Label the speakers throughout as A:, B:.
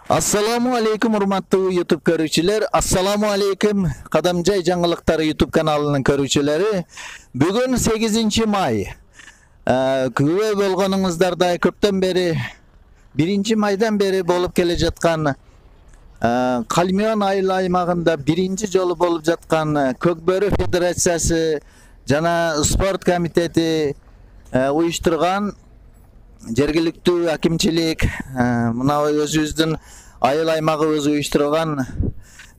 A: Assalamu alaikum urmatlı YouTube görüşçüler. Assalamu alaikum Kadamcay Жаңылыктары YouTube kanalının görüşçüleri. Bugün 8 may. Күбө болгонуңуздарда көптөн бери 1 майдан бери болуп келе жаткан Калмион айыл аймагында биринчи жолу болуп жаткан Көкбөрү Федерациясы жана спорт комитети уюштурган жергиликтүү акимчилик мына өзүбүздүн айыл аймагы өзү уюштурган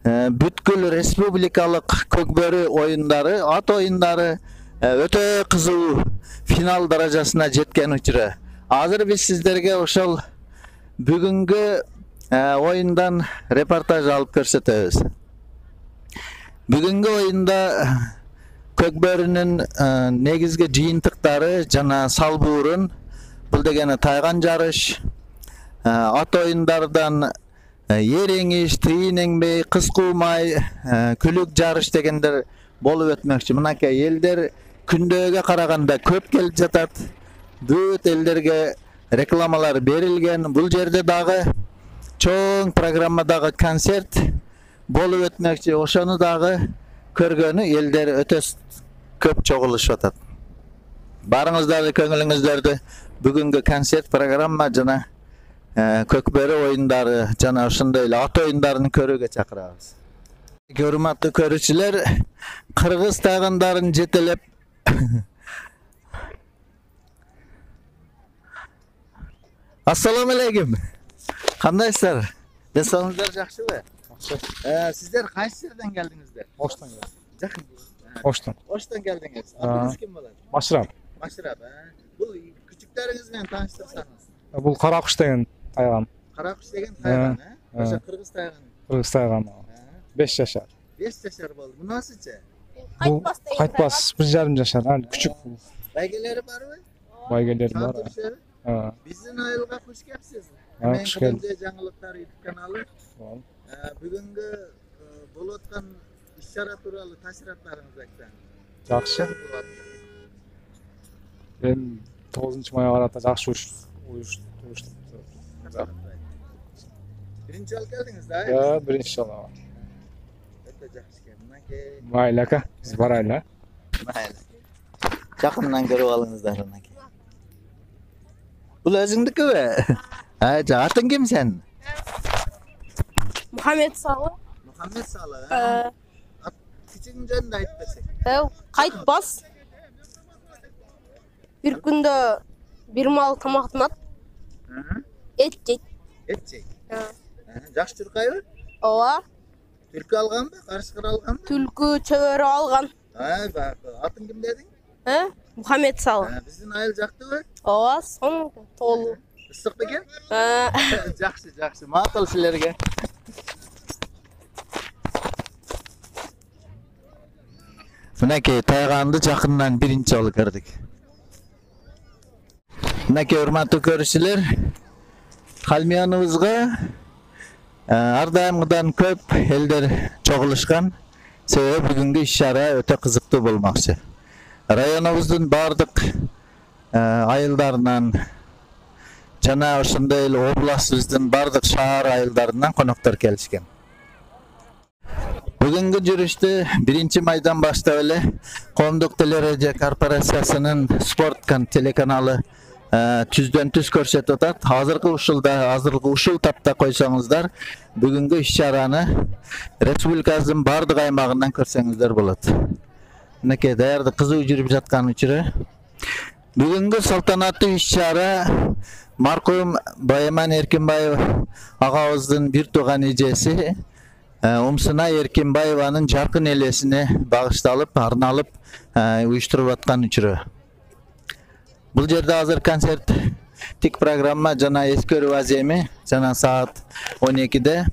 A: бүткүл республикалык көкбөрү оюндары, ат оюндары өтө кызуу финал даражасына жеткен учуру. Азыр биз сиздерге ошол бүгүнгү оюндан репортаж алып көрсөтөбүз. Бүгүнгү оюнда көкбөрүнүн негизги жыйынтыктары жана салбуурун, бул дегени тайган жарыш, ат оюндардан ереңиш, триенеңбей, кыз куумай, күлүк жарыш дегендер болуп өтмөкчү. Мынакей элдер күндөгө караганда көп келип жатат. Бүт элдерге рекламалар берилген. Бул жерде дагы чоң программадагы концерт болуп өтмөкчү. Ошону дагы көргөнү элдер өтө көп чогулушуп атат. Барыңыздарды көңүлүңүздөрдү бүгүнкү концерт программа жана көкбөрү оюндары жана ошондой эле ат оюндарын көрүүгө чакырабыз. Урматтуу көрүүчүлөр, кыргыз тайгандарын жетелеп Assalamu alaikum. Кандайсыздар? Денсаулыгыңыздар жакшыбы? Жакшы. Сиздер кайсы жерден келдиңиздер? Оштон келдим. Жакын. Оштон. Оштон келдиңиз. Атыңыз ким болот? Машрап. Машрап. Бул күчүктөрүңүз менен тааныштырсаңыз. Бул Каракуш деген тайган. Каракуш деген тайган, Ошо кыргыз тайган. Кыргыз тайган. 5 жашар. 5 жашар болду. Мунасычы? Кайтпас 1,5 жашар. Күчүк. Байгелери барбы? Байгелери бар. Биздин айылга куш келипсиз. Мен Kadamcay жаңылыктары YouTube каналы. Бүгүнгү болуп аткан иш-чара тууралуу таасираттарыңызды айтсаңыз. Жакшы. Мен 9 майга карата жакшы уюштуруп. Биринчи жолу келдиңиз да? Биринчи жолу. Өтө жакшы экен. Майлы ака, биз барайлы. Майлы. Жакындан көрүп алыңыздар анакей. Бул өзүңдүкүбү? Атың ким сен?
B: Мухаммед Салы.
A: Мухаммед Салы. Кичигиң жөнүндө айтып берсең.
B: Кайтпас. Бир күндө бир мал тамактанат. Эт жейт.
A: Эт жейт. Жакшы чуркайбы?
B: Ооба.
A: Түлкү алганбы? Карышкыр алганбы?
B: Түлкү чөбөрө алган.
A: Атың ким дедиң?
B: Мухаммед Салы.
A: Биздин айыл жактыбы?
B: Ооба, соң толуу.
A: Ысык бекен? Жакшы, жакшы. Макул силерге. Мынакей тайганды жакындан биринчи жолу көрдүк. Мынакей урматтуу көрүүчүлөр, Калмионубузга ар дайымгыдан көп элдер чогулушкан. Себеби бүгүнкү иш-чара өтө кызыктуу болмокчу. Районубуздун бардык айылдарынан жана ошондой эле областыбыздын бардык шаар айылдарынан коноктор келишкен. Бүгүнкү жүрүштү 1 майдан баштап эле Коомдук телерадио корпорациясынын спорт телеканалы түздөн-түз көрсөтүп атат. Азыркы ушул тапта койсоңуздар, бүгүнкү иш-чараны республикабыздын бардык аймагынан көрсөңүздөр болот. Мынакей даярдык кызуу жүрүп жаткан учуру. Бүгүнкү салтанаттуу иш-чара маркум Байман Эркинбаев агабыздын бир тууган эжеси Умсына Эркинбаеванын жаркын элесине багышталып, арналып уюштуруп аткан учуру. Бул жерде азыр концерттик программа жана эскерүү аземи жана саат 12-де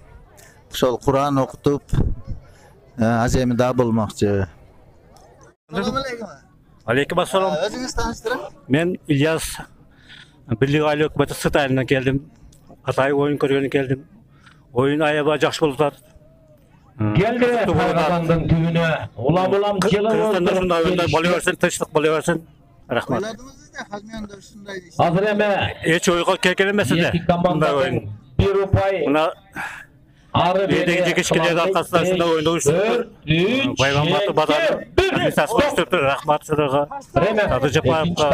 A: ошол Куран окутуп аземи да болмокчу. Assalamu alaikum.
C: Алейкум ассалам.
A: Өзүңүз тааныштырып?
C: Мен Ильяс. Бирлик айыл өкмөтү Сытайынан келдим. Атайы оюн көргөнү келдим. Оюн аябай жакшы болуп атат.
D: Geldi Tayvan'dan tüyüne. Ulam жылы
C: Кыргызстанда оюндар боло берсин, тынчтык боло берсин. Рахмат.
A: Ойладыңыз да Калмиондо ушундай иш.
D: Азыр эме
C: Эч ойго келген эмес эле.
D: эки команданын 1 ұпай.
C: Мына
D: Ары
C: Бейдегі жекешкелерді арқасында ойында ұйыштырды. Байламаты базар администрациясы ұйыштырды. Рахмат сұрыға. Сады Жапаевқа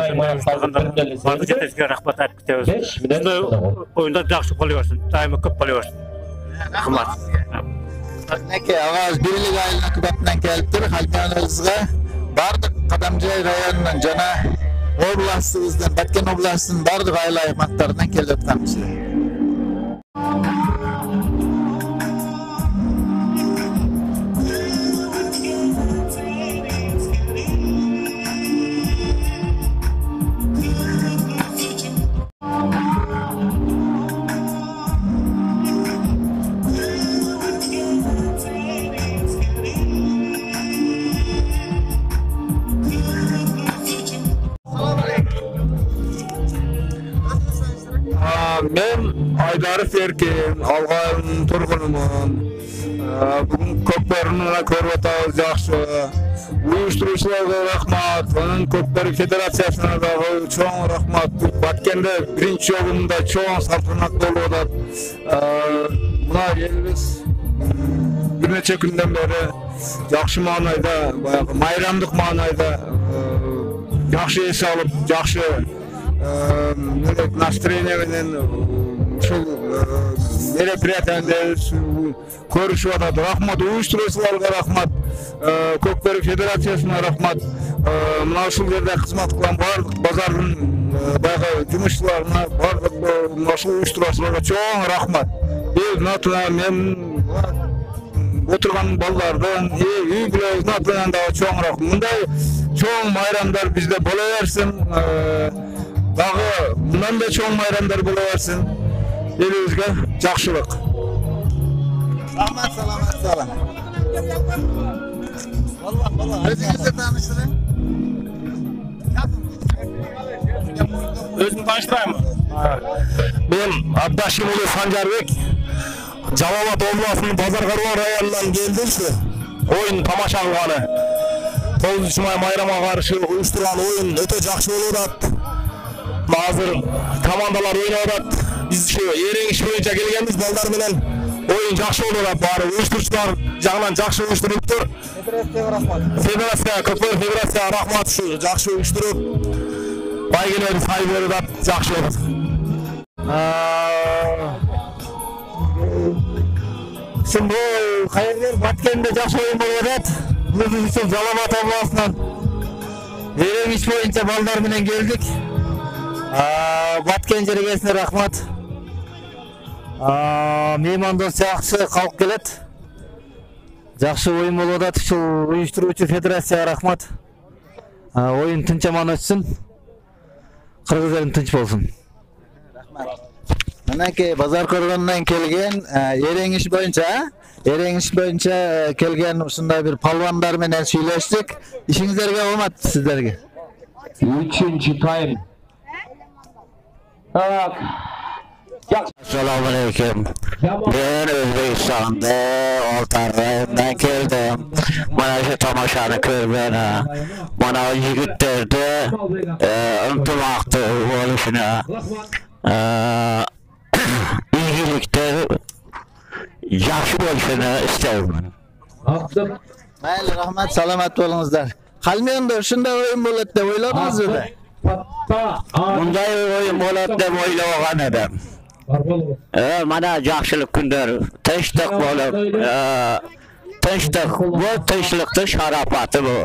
C: барды жетесіге рахмат айтып кетеміз. Ойында жақсы болы өрсін. Дайымы көп болы өрсін. Рахмат.
A: Мінеке Ағаз Бірлік айылына күбатынан келіптір. Халмияныңызға бардық Қадамжай районының жана областыбыздан, Баткен областының бардық айыл аймақтарынан келіп жатқанбыз.
E: Мен Айдаров Еркен, Алған тұрғынымын. Бүгін Көкбөріні көріп отырмыз, жақсы. Uyuşturucularga rahmat, onun Көкбөрі Федерациясына дағы çoğun rahmat. Batkende birinci yolunda çoğun saltanatlı oluyorlar. Buna elimiz bir neçe günden beri жақсы mağanayda, bayramlık mağanayda жақсы ес alıp, жақсы настроение менен ушул мероприятияны көрүшүп атат. Рахмат уюштуруучуларга рахмат, Көкбөрү Федерациясына рахмат. Мына ушул жерде кызмат кылган бардык базардын баягы жумушчуларына, бардык ушул уюштуруучуларга чоң рахмат. Эл натына мен отурган балдардын, үй бүлөбүздүн атынан дагы чоң рахмат. Мындай чоң майрамдар бизде боло берсин. Дағы мұнан да чоң майрамдар бола берсін. Елімізге жақсылық.
A: Саламат. Өзіңізді таныштырың.
E: Өзім таныштырайын. Мен Абдашимұлы Санжарбек, Жалалат обласының Базарқару районынан келдім. Ойын тамаша қылғаны. 9 май майрамға қарсы ұйыштырған ойын өте жақсы болуды. Hazır komandalar oynadı. Biz şu yerin iş boyunca gelgenimiz balдар менен oyun жақсы oldu. Bari uyuşturucular жағынан жақсы uyuşturup tur. Federatsiya, Көкбөрі Федерация рахмат şu жақсы uyuşturup. Байгелер сай берді жақсы oldu. Şimdi hayırlar Batkende жақсы oyun болуп. Biz üçün Жалалат обласынан yerin iş boyunca balдар менен geldik. Баткен жергесіне рахмат. Меймандос жақсы қалып келеді. Жақсы ойын болуды. Шул уюштуруучу федерацияга рахмат. Ойын тынч аман өтсүн. Кыргыз элим тынч болсун.
A: Рахмат. Мынакей базар көргөндөн келген эрең иш боюнча келген ушундай бир палвандар менен сүйлөштүк. Ишиңиздерге болмат сиздерге.
D: 3-cü tayım.
F: Selamünaleyküm. Ben Özbekistan'da Altar rayonundan geldim. Bana şu tamaşanı görmene, bana yigitlerdi ıntımaktı oluşuna, ilgilikte yaxşı oluşunu isterim.
A: Mayli rahmat, salamat bolingizlar. Halmiyonda ушундай oyun болот деп ойладыңызбы да?
F: Bunday oyun bo'ladi deb o'ylagan edim. Mana yaxshilik kunlar, tinchlik bo'lib, tinchlik bu tinchlikning sharofati bu.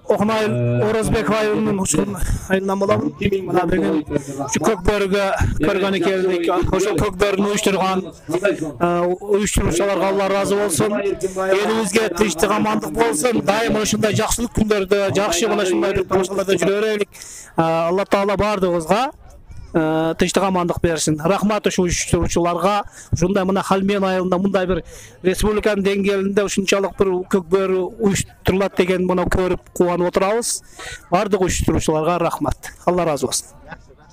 G: Oxunayıl Orozbek ayılının uçkun ayından bolamın. Bana bugün şu Көкбөріге көргені келдік. Oşo Көкбөріні uyuşturucularga Allah razı olsun. Elimizge tinchlik amandıq bolsun. Daim uşunday жақсылық күндерде, жақсы мына ушундай тамашаларда жүрө берелик. Алла Таала бардыгыбызга tinchlik amandıq bersin. Rahmat şu uyuşturucularga. Ушундай мына Халмен айылында мындай бир республиканын деңгээлинде ушунчалык бир Көкбөрү уюштурулат деген мына көрүп кубанып отурабыз. Бардык уюштуруучуларга рахмат. Алла разы болсун.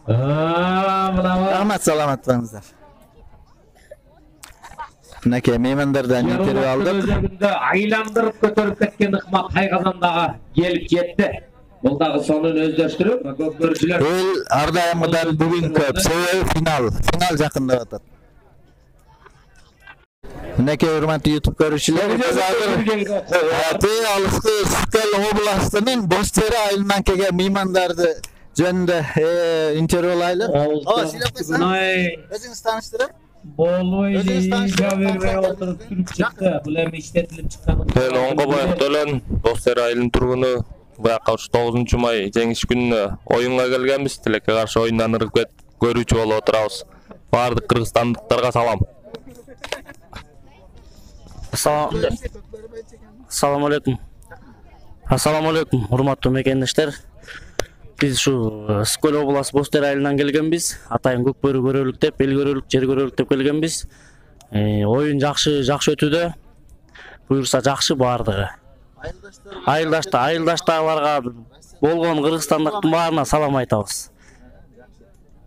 A: Rahmat, salamat bolingizlar. Мінекей меймандардан интервью алдық.
D: Өзегінде айландырып көтеріп кеткен ықма Тайқазандағы келіп жетті. Бұлдағы сонын өздөштіріп, көп көрушілер.
A: Ел ардайымыдан бүгін көп, себебі финал жақындап атат. Мінекей урматтуу YouTube көрүүчүлөр, биз азыр Алыскы Үскөл областынын Бостери айылынан келген меймандарды жөнүндө интервью алайлы. Силеп койсоң, өзүңүз тааныштырып.
D: Болбой жабербей отырып сүрүп чыкты. Бул эми иштетилип чыккан.
E: Мен Оңгобаев Төлөн, Бостери айылынын тургуну. Буяка 9 май жеңиш күнүнө оюнга келгенбиз. Тилекке каршы оюндан ыргып көрүүчү болуп отурабыз. Бардык кыргызстандыктарга салам.
G: Assalamu alaikum, урматтуу мекендештер. Биз ушу Үскөл областы Бостери айылынан келгенбиз. Атайын көк бөрү көрөлүк деп, эл көрөлүк, жер көрөлүк деп келгенбиз. Оюн жакшы өтүүдө. Буюрса жакшы бардыгы. Айылдаштагыларга болгон кыргызстандыктын баарына салам айтабыз.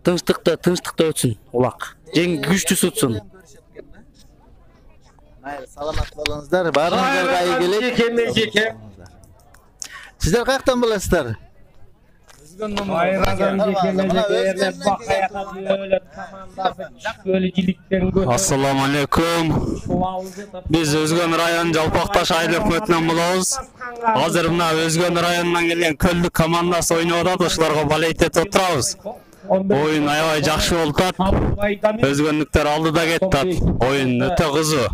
G: Тынчтыкта өтсүн улак. Күчтүүсү өтсүн.
A: Саламат болуңуздар, баарыңыздарга ийгилик. Сиздер каяктан болосуздар?
E: Assalamu alaikum. Biz Özgön rayonu Жалпакташ айыл өкмөтүнөн болобуз. Азыр мына Özgön районунан келген Көлдүк командасы ойноп атат, ошолорго болейт этип отурабыз. Oyun aябай жакшы болуп атат. Özgönlүктөр алдыда кетти. Oyun өтө кызуу.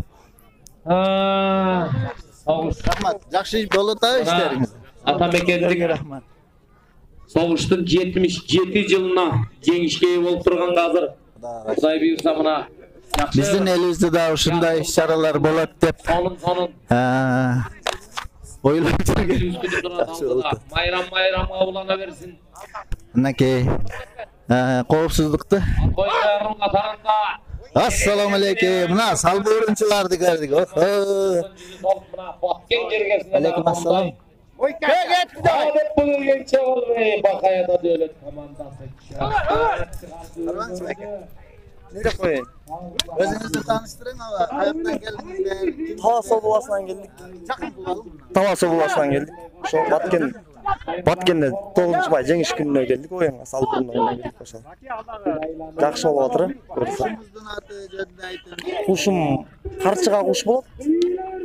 A: Рахмат, жакшы болуп атат иштериңиз.
D: Атамекендик рахмат. Соғыштың 77 жылына жеңишке болуп турганга азыр Кудай буйрса мына
A: биздин элибизде да ушундай иш-чаралар болот деп ойлойт жүргөн.
D: Майрамга улана берсин.
A: Мынакей коопсуздукты.
D: Койдардын катарында
A: Assalamu alaikum. Мына салбуурунчуларды көрдүк.
D: баткен жергесине.
A: Алейкум ассалам.
D: Бүгүнчө болбой Бакаята дөөлөт командасы.
A: Неде коюн? Өзүңүздү тааныштырың аба. Каяктан келдиңиздер?
H: Талас обласынан келдик.
A: Жакын кылалы.
H: Талас обласынан келдик. Ошо Баткенде 9 май жеңиш күнүнө келдик. Оюнга салбурунга келдик ошо. Жакшы болуп атыр.
A: Кушуңуздун аты жөнүндө айтыңыз.
H: Кушум карчыга куш болот.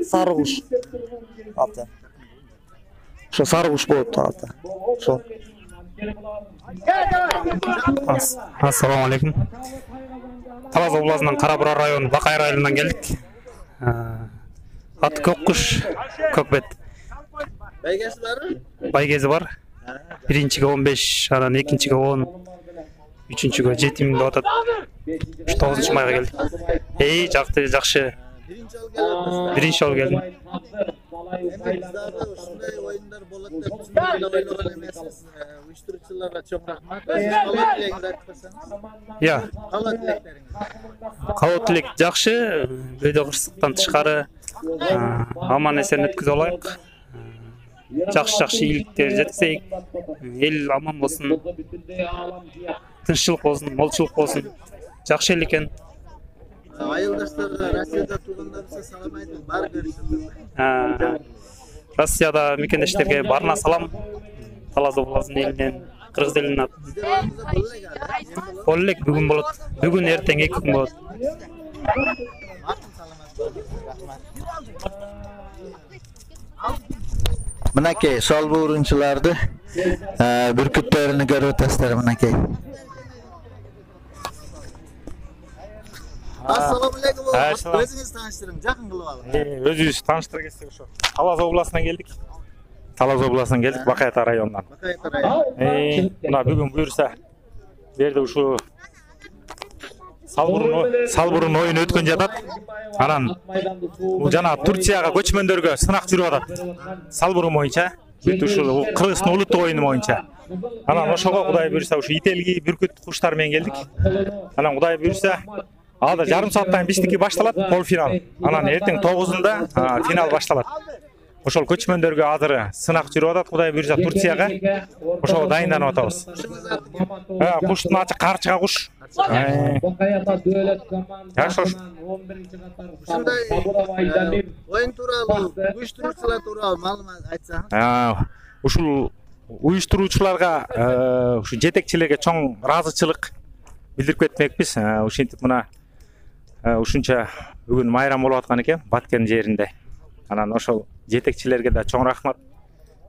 H: Сары куш. Аты. Ошо сары куш болот аты. Ошо.
E: Assalamu alaikum. Талас областынан Карабура району Бакай районунан келдик. Аты көк куш, көкбет.
A: Байгеси барбы?
E: Байгези бар. Биринчиге 15, анан экинчиге 10, үчүнчүгө 7 миң деп атат. 9 майга келдик. Жакшы. Биринчи жолу келдим.
A: Ушундай оюндар болот деп ойлогон эмессиз. Уюштуруучуларга чоң рахмат. Калоо тилектериңиз.
E: Калоо тилек жакшы. Бөйдө кырсыктан тышкары аман эсен өткүзө алайык. Жакшы ийгиликтер жеткизейик. Эл аман болсун. Тынччылык болсун, молчулук болсун. Жакшы эл экен.
A: Айылдаштарга Россияда тургандарыбызга салам айтып, бар көрүшүңүз.
E: Россияда мекендештерге барына салам. Талас областынын элинен, кыргыз элинин атынан. Боло элек бүгүн болот. Бүгүн эртең 2 күн болот.
A: Мынакей салбуурунчуларды бүркүттөрүнү көрүп атасыздар мынакей. Assalamu alaikum. Өзүңүз тааныштырың, жакын кылып алып.
E: Өзүбүз тааныштыра кетсек ошо. Талас областынан келдик. Бакаята районунан. Мына бүгүн буйрса берди ушу салбурун оюну өткөн жатат. Анан бул жана Турцияга көчмөндөргө сынак жүрүп атат. Салбурун боюнча, ушул Кыргыздын улуттук оюну боюнча. Анан ошого Кудай буйрса ушу ителги, бүркүт куштар менен келдик. Анан Кудай буйрса ада жарым сааттан биздики башталат, полуфинал. Анан эртең 9-да финал башталат.
C: ошол көчмөндөргө азыр сынак жүрүп атат. Кудай буйрса Турцияга ошого дайынданып атабыз. Куштун аты карчыга куш. Жакшы куш.
A: Ушундай оюн тууралуу, уюштуруучулар тууралуу маалымат айтсаңыз.
C: Ушул уюштуруучуларга, ушу жетекчилерге чоң ыраазычылык билдирип кетмекпиз. Ушинтип мына ушунча бүгүн майрам болуп аткан экен Баткен жеринде. Анан ошол жетекчилерге да чоң рахмат.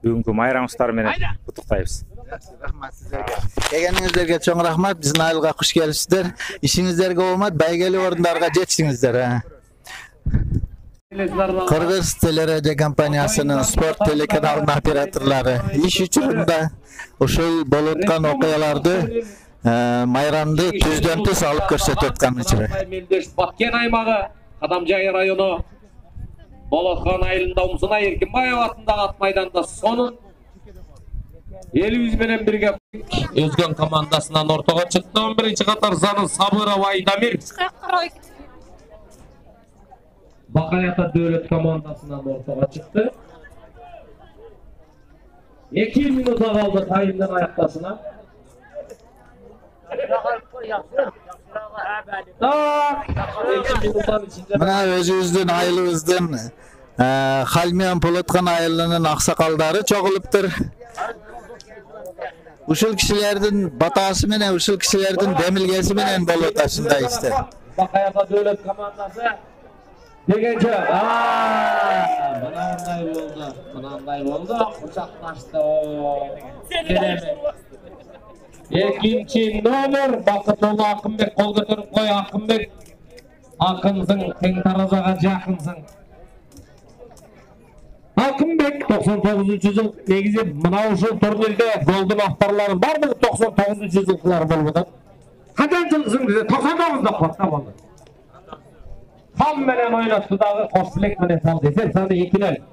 C: Бүгүнкү майрамыңыздар менен куттуктайбыз.
A: Рахмат сиздерге. Келгениңиздерге чоң рахмат. Биздин айылга куш келипсиздер. Ишиңиздерге болмат, байгелүү орундарга жетиңиздер. Кыргыз телерадио компаниясынын спорт телеканалынын операторлору иш учурунда ушул болуп аткан окуяларды майрамды түздөн түз алып көрсөтүп аткан учуру.
D: Баткен аймагы, Кадамжай району, Болотхан айылында Умсунай Эркинбаев атындагы ат майданда сонун элибиз менен бирге өзгөн командасынан ортого чыкты. 11-катар Заны Сабыров Айдамир. Бакаята Дөөлөт командасынан ортого чыкты. 2 минут калды таймдын аякташына.
A: Мына өзүбүздүн айылыбыздын Халмиян Полоткан айылынын аксакалдары чогулуптур. Ушул кишилердин батаасы менен, ушул кишилердин демилгеси менен болуп атат ушундай иштер.
D: Бакаята Дөөлөт командасы дегенче мынандай болду. Кучакташты. Экинчи номер Бакытолу Акынбек кол көтөрүп кой. Акынбек акынсың, тең таразага жакынсың. Акынбек 99-жыл негизи мына ушул турнирде голдун авторлору бардыгы 99-жылкылар болуп атат. Качан жылкысың десе 99-да кот болду. Кам менен ойнотту дагы Кошбилек менен сал десе саны 2-0.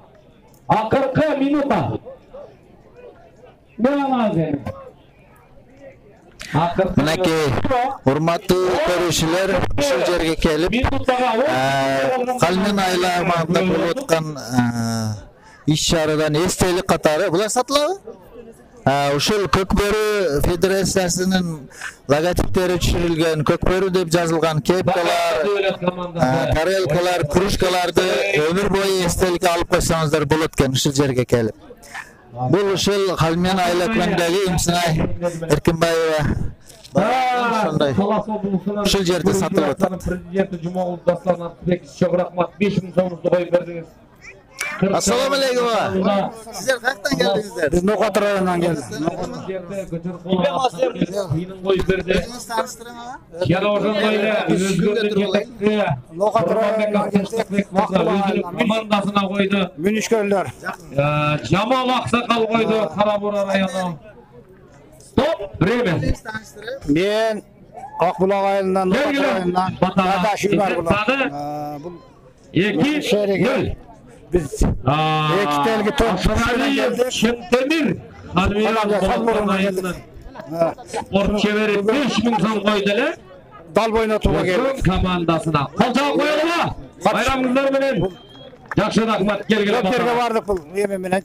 D: Акыркы минута. Мынакей урматтуу көрүүчүлөр, ушул жерге келип Калмен айыл аймагында болуп аткан иш-чарадан эстелик катары булар сатылабы? Ушул Көкбөрү Федерациясынын логотиптери түшүрүлгөн, Көкбөрү деп жазылган кепкалар, тарелкалар, кружкаларды өмүр бою эстеликке алып койсоңуздар болот экен ушул жерге келип. Бул ушул Калмен айылындагы Умсунай Эркинбаева ошондой ушул жерде сатылып атат. Президенти Жумагул Даслан Артбек чоң рахмат. 5000 сомдук коюп бердиңиз.
A: Assalamu alaikum. Sizler kayaktan geldinizler?
E: Biz Nokat rayonundan geldik.
A: Özünüz tanıştırın ama.
E: Nokat rayonundan geldik.
D: Komandasına koydu.
E: Münişköylüler.
D: Jamal Aksakal koydu. Karabura rayonu. Stop. Bremen.
E: Ben Akbulak ayılından, Nokat rayonundan. Kardeşim var bunlar.
D: İki.
E: Biz iki telgi top geldik.
D: Şemtemir. Halmiyan geldik. Sport çeviri 5000 son koydular.
E: Dal boyuna tuğa geldik.
D: Komandasına. Kolçağa koyalım ha. Bayramımızlar menen. Yakşı rahmat gelgile
E: bakalım. Yerge vardık bu yemin menen.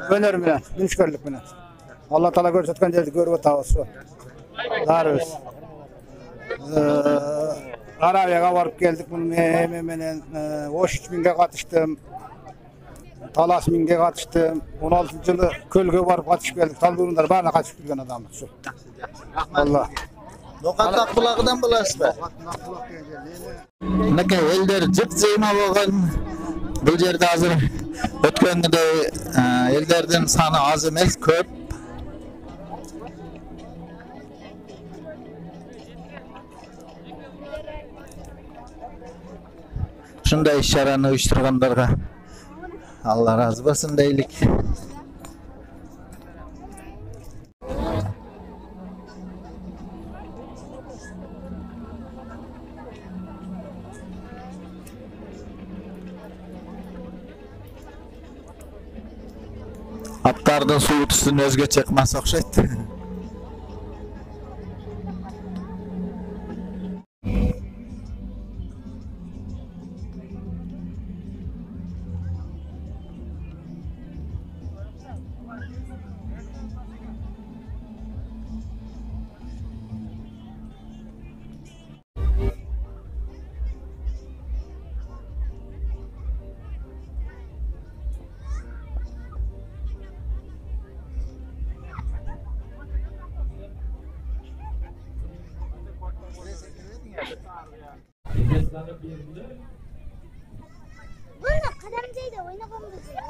E: Öner menen. Münşkörlük menen. Allah Teala görsetken geldik. Görüp tavası. Darız. Arabiyaga varıp geldik bunun yemin menen. Oş 3000'ge katıştım. Talas minge katıştım. 16-yılı kölge varıp katışıp geldik. Talburunlar barına katışıp gelgen adamız. Allah.
A: Nokat Akbulak'dan bulasız be. Neke elder cık-cıyma bolgan. Bu yerde hazır ötkende ellerden sаны az emes, köp. Şunday iş-şarany uyuşturganlarga Allah razı olsun deylik. Atlardan suyu tutsun özge çekmez okşayt.
I: Burada kademceyle oynamamız ya.